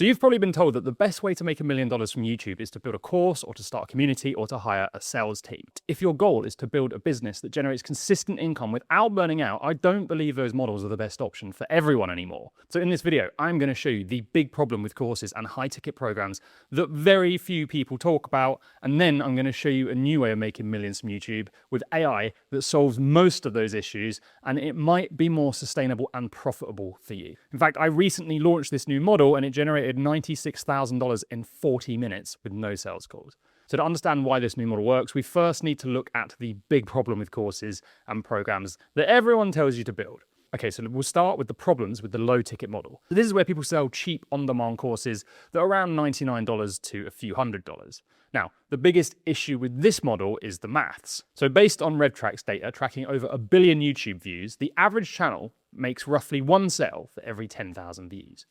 So you've probably been told that the best way to make $1 million from YouTube is to build a course or to start a community or to hire a sales team. If your goal is to build a business that generates consistent income without burning out, I don't believe those models are the best option for everyone anymore. So in this video, I'm going to show you the big problem with courses and high-ticket programs that very few people talk about, and then I'm going to show you a new way of making millions from YouTube with AI that solves most of those issues, and it might be more sustainable and profitable for you. In fact, I recently launched this new model and it generated $96,000 in 40 minutes with no sales calls. So to understand why this new model works, we first need to look at the big problem with courses and programs that everyone tells you to build. Okay, so we'll start with the problems with the low-ticket model. So this is where people sell cheap on-demand courses that are around $99 to a few $100s. Now, the biggest issue with this model is the maths. So based on RevTrack's data, tracking over 1 billion YouTube views, the average channel makes roughly one sale for every 10,000 views.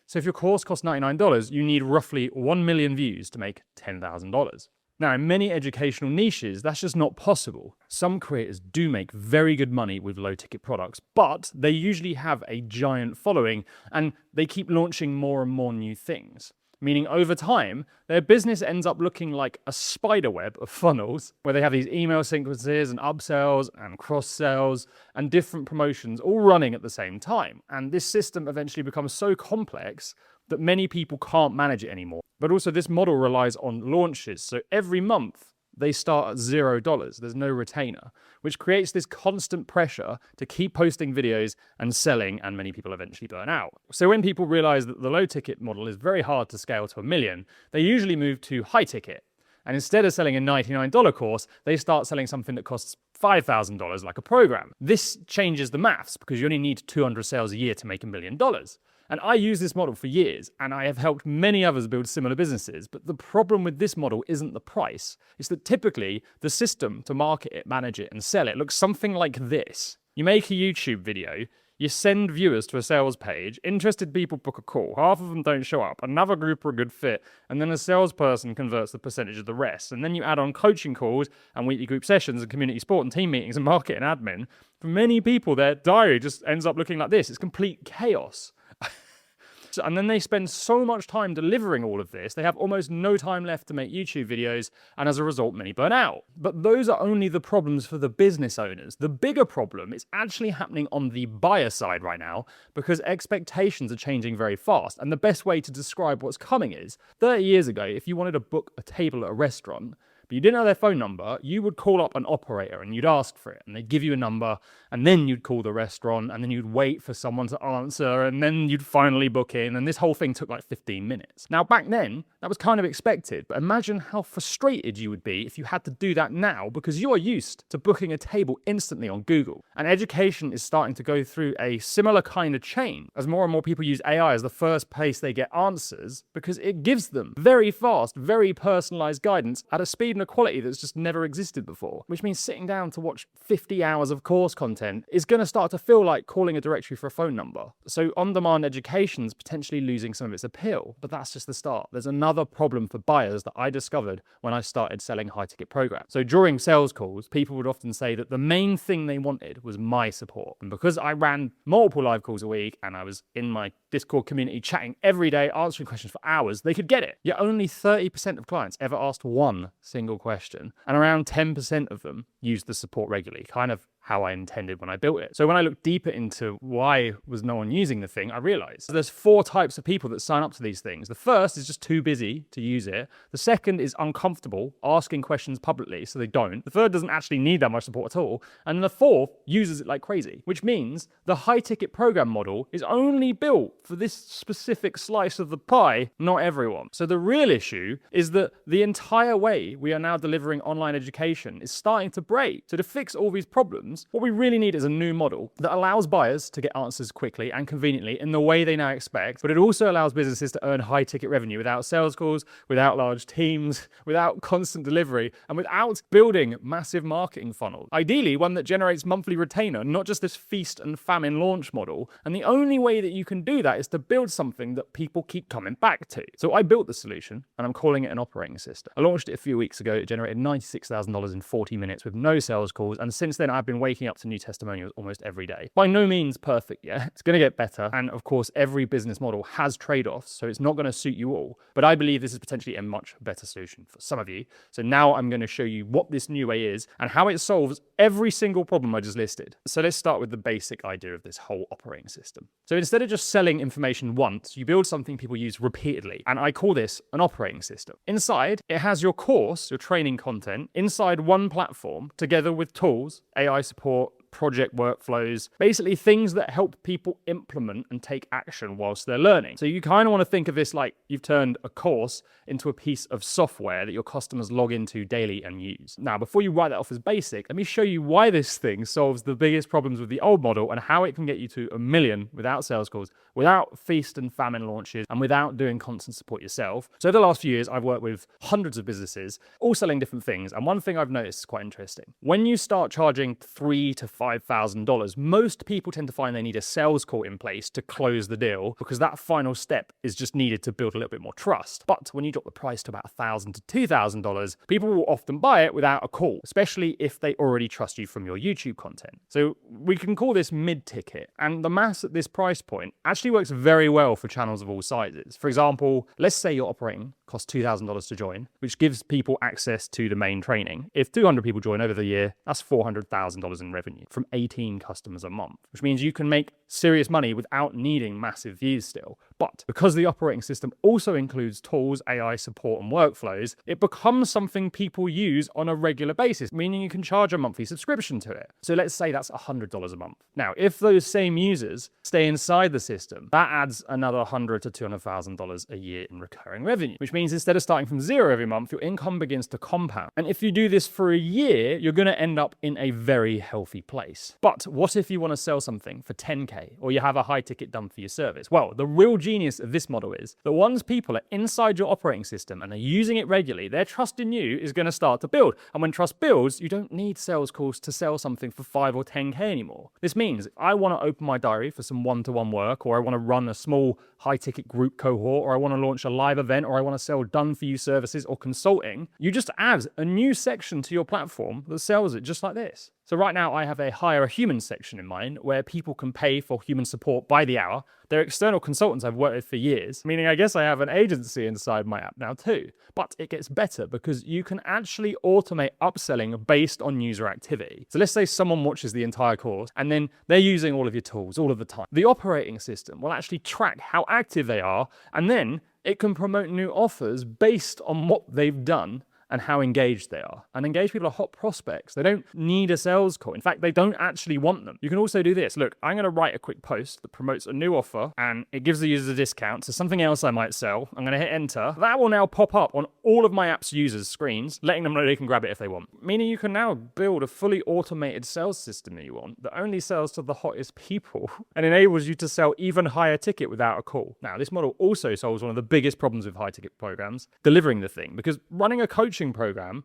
So if your course costs $99, you need roughly 1 million views to make $10,000. Now, in many educational niches, that's just not possible. Some creators do make very good money with low-ticket products, but they usually have a giant following and they keep launching more and more new things. Meaning over time, their business ends up looking like a spider web of funnels where they have these email sequences and upsells and cross-sells and different promotions all running at the same time. And this system eventually becomes so complex that many people can't manage it anymore. But also this model relies on launches. So every month they start at $0. There's no retainer, which creates this constant pressure to keep posting videos and selling, and many people eventually burn out. So when people realize that the low ticket model is very hard to scale to 1 million, they usually move to high ticket. And instead of selling a $99 course, they start selling something that costs $5,000 like a program. This changes the maths because you only need 200 sales a year to make $1 million. And I use this model for years, and I have helped many others build similar businesses. But the problem with this model isn't the price. It's that typically the system to market it, manage it, and sell it looks something like this. You make a YouTube video, you send viewers to a sales page, interested people book a call, half of them don't show up, another group are a good fit, and then a salesperson converts the percentage of the rest. And then you add on coaching calls and weekly group sessions and community support and team meetings and market and admin. For many people, their diary just ends up looking like this. It's complete chaos. And then they spend so much time delivering all of this, they have almost no time left to make YouTube videos, and as a result, many burn out. But those are only the problems for the business owners. The bigger problem is actually happening on the buyer side right now, because expectations are changing very fast. And the best way to describe what's coming is, 30 years ago, if you wanted to book a table at a restaurant, but you didn't know their phone number, you would call up an operator and you'd ask for it, and they'd give you a number, and then you'd call the restaurant, and then you'd wait for someone to answer, and then you'd finally book in, and this whole thing took like 15 minutes. Now, back then, that was kind of expected, but imagine how frustrated you would be if you had to do that now, because you're used to booking a table instantly on Google. And education is starting to go through a similar kind of change, as more and more people use AI as the first place they get answers, because it gives them very fast, very personalized guidance at a speed and a quality that's just never existed before, which means sitting down to watch 50 hours of course content is going to start to feel like calling a directory for a phone number. So on-demand education's potentially losing some of its appeal, but that's just the start. There's another problem for buyers that I discovered when I started selling high-ticket programs. So during sales calls, people would often say that the main thing they wanted was my support. And because I ran multiple live calls a week and I was in my Discord community chatting every day, answering questions for hours, they could get it. Yet only 30% of clients ever asked one single question, and around 10% of them used the support regularly, kind of how I intended when I built it. So when I looked deeper into why was no one using the thing, I realized there's 4 types of people that sign up to these things. The first is just too busy to use it. The second is uncomfortable asking questions publicly, so they don't. The third doesn't actually need that much support at all. And the fourth uses it like crazy, which means the high-ticket program model is only built for this specific slice of the pie, not everyone. So the real issue is that the entire way we are now delivering online education is starting to break. So to fix all these problems, what we really need is a new model that allows buyers to get answers quickly and conveniently in the way they now expect, but it also allows businesses to earn high-ticket revenue without sales calls, without large teams, without constant delivery, and without building massive marketing funnels. Ideally, one that generates monthly retainer, not just this feast and famine launch model. And the only way that you can do that is to build something that people keep coming back to. So I built the solution, and I'm calling it an operating system. I launched it a few weeks ago. It generated $96,000 in 40 minutes with no sales calls, and since then I've been waking up to new testimonials almost every day. By no means perfect yet. It's going to get better. And of course, every business model has trade-offs, so it's not going to suit you all. But I believe this is potentially a much better solution for some of you. So now I'm going to show you what this new way is and how it solves every single problem I just listed. So let's start with the basic idea of this whole operating system. So instead of just selling information once, you build something people use repeatedly. And I call this an operating system. Inside, it has your course, your training content, inside one platform, together with tools, AI support, project workflows, basically things that help people implement and take action whilst they're learning. So you kind of want to think of this like you've turned a course into a piece of software that your customers log into daily and use. Now, before you write that off as basic, let me show you why this thing solves the biggest problems with the old model and how it can get you to 1 million without sales calls, without feast and famine launches, and without doing constant support yourself. So over the last few years, I've worked with hundreds of businesses, all selling different things. And one thing I've noticed is quite interesting. When you start charging $3,000 to $5,000, most people tend to find they need a sales call in place to close the deal because that final step is just needed to build a little bit more trust. But when you drop the price to about $1,000 to $2,000, people will often buy it without a call, especially if they already trust you from your YouTube content. So we can call this mid-ticket. And the maths at this price point actually works very well for channels of all sizes. For example, let's say your operating costs $2,000 to join, which gives people access to the main training. If 200 people join over the year, that's $400,000 in revenue from 18 customers a month, which means you can make serious money without needing massive views still. But because the operating system also includes tools, AI support, and workflows, it becomes something people use on a regular basis, meaning you can charge a monthly subscription to it. So let's say that's $100 a month. Now, if those same users stay inside the system, that adds another $100,000 to $200,000 a year in recurring revenue, which means instead of starting from zero every month, your income begins to compound. And if you do this for a year, you're going to end up in a very healthy place. But what if you want to sell something for 10K or you have a high ticket done for your service? Well, the real genius of this model is that once people are inside your operating system and are using it regularly, their trust in you is going to start to build. And when trust builds, you don't need sales calls to sell something for 5 or 10K anymore. This means if I want to open my diary for some one-to-one work, or I want to run a small high ticket group cohort, or I want to launch a live event, or I want to sell done for you services or consulting, you just add a new section to your platform that sells it just like this. So right now I have a hire a human section in mind where people can pay for human support by the hour. They're external consultants I've worked with for years, meaning I guess I have an agency inside my app now too. But it gets better because you can actually automate upselling based on user activity. So let's say someone watches the entire course and then they're using all of your tools all of the time. The operating system will actually track how active they are, and then it can promote new offers based on what they've done and how engaged they are. And engaged people are hot prospects. They don't need a sales call. In fact, they don't actually want them. You can also do this. Look, I'm going to write a quick post that promotes a new offer and it gives the users a discount to something else I might sell. I'm going to hit enter. That will now pop up on all of my app's users' screens, letting them know they can grab it if they want. Meaning you can now build a fully automated sales system that you want that only sells to the hottest people and enables you to sell even higher ticket without a call. Now, this model also solves one of the biggest problems with high ticket programs, delivering the thing, because running a coaching program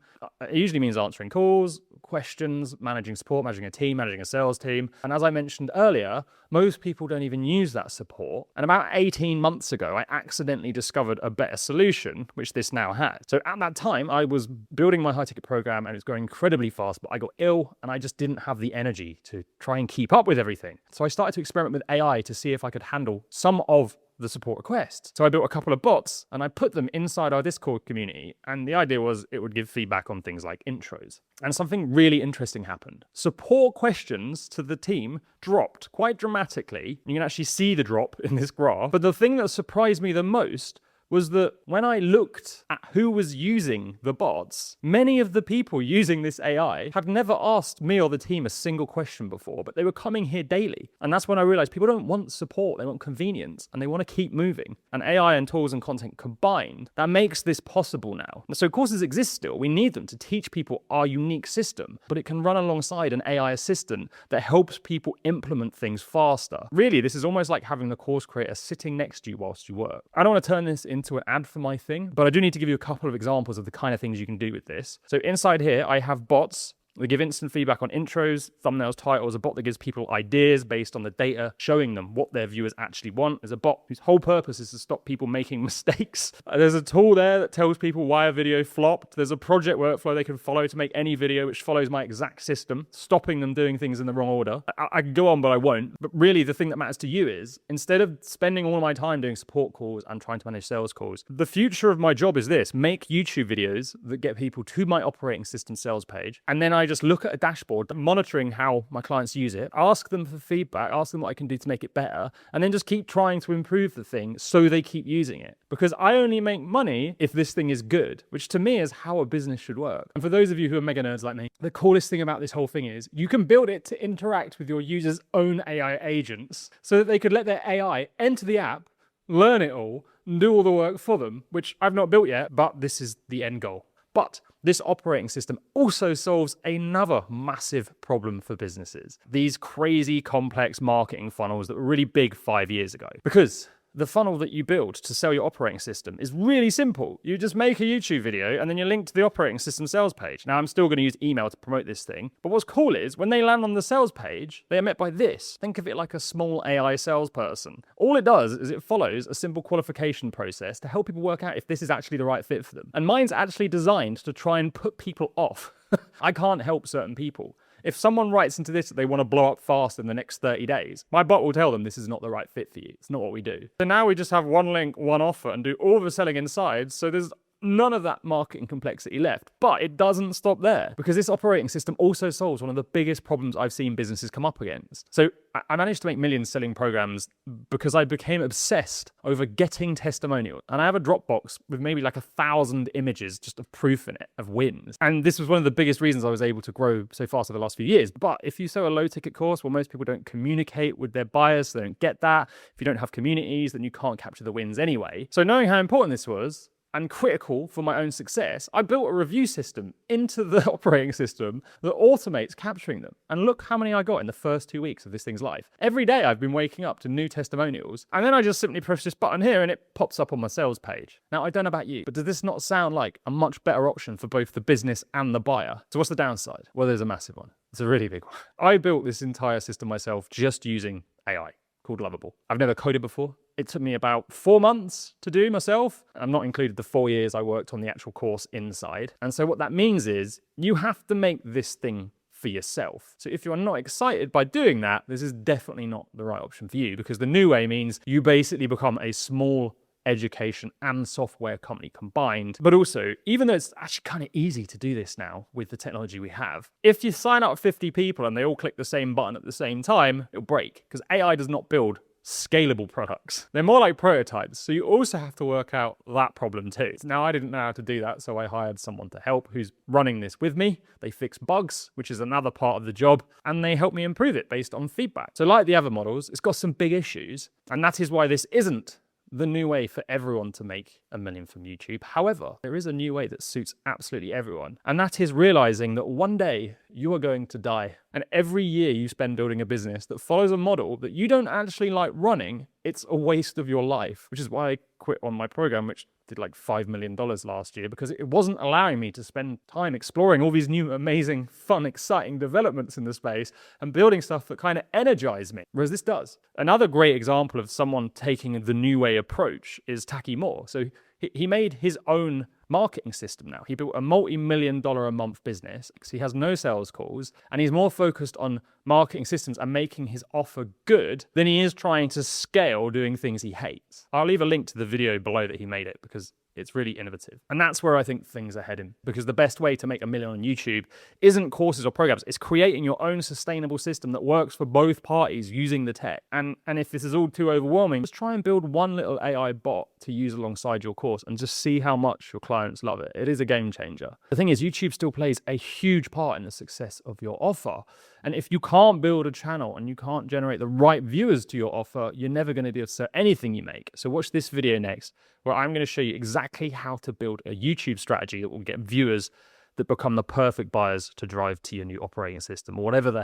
usually means answering calls, questions, managing support, managing a team, managing a sales team. And as I mentioned earlier, most people don't even use that support. And about 18 months ago, I accidentally discovered a better solution, which this now has. So at that time, I was building my high ticket program and it was going incredibly fast, but I got ill and I just didn't have the energy to try and keep up with everything. So I started to experiment with AI to see if I could handle some of the support requests. So I built a couple of bots and I put them inside our Discord community. And the idea was it would give feedback on things like intros. And something really interesting happened. Support questions to the team dropped quite dramatically. You can actually see the drop in this graph. But the thing that surprised me the most was that when I looked at who was using the bots, many of the people using this AI had never asked me or the team a single question before, but they were coming here daily. And that's when I realized people don't want support, they want convenience, and they want to keep moving. And AI and tools and content combined, that makes this possible now. So courses exist still. We need them to teach people our unique system, but it can run alongside an AI assistant that helps people implement things faster. Really, this is almost like having the course creator sitting next to you whilst you work. I don't want to turn this into an ad for my thing, but I do need to give you a couple of examples of the kind of things you can do with this. So inside here, I have bots They give instant feedback on intros, thumbnails, titles, a bot that gives people ideas based on the data, showing them what their viewers actually want. There's a bot whose whole purpose is to stop people making mistakes. There's a tool there that tells people why a video flopped. There's a project workflow they can follow to make any video which follows my exact system, stopping them doing things in the wrong order. I can go on, but I won't. But really, the thing that matters to you is, instead of spending all of my time doing support calls and trying to manage sales calls, the future of my job is this: make YouTube videos that get people to my operating system sales page, and then I just look at a dashboard monitoring how my clients use it, ask them for feedback, ask them what I can do to make it better, and then just keep trying to improve the thing so they keep using it. Because I only make money if this thing is good, which to me is how a business should work. And for those of you who are mega nerds like me, the coolest thing about this whole thing is you can build it to interact with your users' own AI agents so that they could let their AI enter the app, learn it all, and do all the work for them, which I've not built yet, but this is the end goal. But this operating system also solves another massive problem for businesses. These crazy complex marketing funnels that were really big 5 years ago. Because the funnel that you build to sell your operating system is really simple. You just make a YouTube video and then you link to the operating system sales page. Now, I'm still going to use email to promote this thing, but what's cool is when they land on the sales page, they are met by this. Think of it like a small AI salesperson. All it does is it follows a simple qualification process to help people work out if this is actually the right fit for them. And mine's actually designed to try and put people off. I can't help certain people. If someone writes into this that they want to blow up fast in the next 30 days, my bot will tell them this is not the right fit for you. It's not what we do. So now we just have one link, one offer, and do all the selling inside. So there's none of that marketing complexity left. But it doesn't stop there, because this operating system also solves one of the biggest problems I've seen businesses come up against. So I managed to make millions selling programs because I became obsessed over getting testimonials. And I have a Dropbox with maybe like 1,000 images just of proof in it, of wins. And this was one of the biggest reasons I was able to grow so fast over the last few years. But if you sell a low ticket course, well, most people don't communicate with their buyers, so they don't get that. If you don't have communities, then you can't capture the wins anyway. So knowing how important this was, and critical for my own success, I built a review system into the operating system that automates capturing them. And look how many I got in the first 2 weeks of this thing's life. Every day I've been waking up to new testimonials, and then I just simply press this button here and it pops up on my sales page. Now, I don't know about you, but does this not sound like a much better option for both the business and the buyer? So what's the downside? Well, there's a massive one. It's a really big one. I built this entire system myself just using AI. Called Lovable. I've never coded before. It took me about 4 months to do myself. I've not included the 4 years I worked on the actual course inside. And so what that means is you have to make this thing for yourself. So if you're not excited by doing that, this is definitely not the right option for you, because the new way means you basically become a small education and software company combined. But also, even though it's actually kind of easy to do this now with the technology we have, if you sign up 50 people and they all click the same button at the same time, it'll break, because AI does not build scalable products. They're more like prototypes, so you also have to work out that problem too. Now, I didn't know how to do that, so I hired someone to help who's running this with me. They fix bugs, which is another part of the job, and they help me improve it based on feedback. So like the other models, it's got some big issues, and that is why this isn't the new way for everyone to make $1 million from YouTube. However, there is a new way that suits absolutely everyone, and that is realizing that one day you are going to die. And every year you spend building a business that follows a model that you don't actually like running, it's a waste of your life, which is why I quit on my program, which did like $5 million last year, because it wasn't allowing me to spend time exploring all these new, amazing, fun, exciting developments in the space and building stuff that kind of energize me, whereas this does. Another great example of someone taking the new way approach is Taki Moore. So he made his own marketing system now. He built a multi-million-dollar a month business. He has no sales calls, and he's more focused on marketing systems and making his offer good than he is trying to scale doing things he hates. I'll leave a link to the video below that he made it, because it's really innovative. And that's where I think things are heading, because the best way to make $1 million on YouTube isn't courses or programs. It's creating your own sustainable system that works for both parties using the tech. And if this is all too overwhelming, just try and build one little AI bot to use alongside your course and just see how much your clients love it. It is a game changer. The thing is, YouTube still plays a huge part in the success of your offer. And if you can't build a channel and you can't generate the right viewers to your offer, you're never going to be able to sell anything you make. So watch this video next, where I'm going to show you exactly how to build a YouTube strategy that will get viewers that become the perfect buyers to drive to your new operating system, or whatever the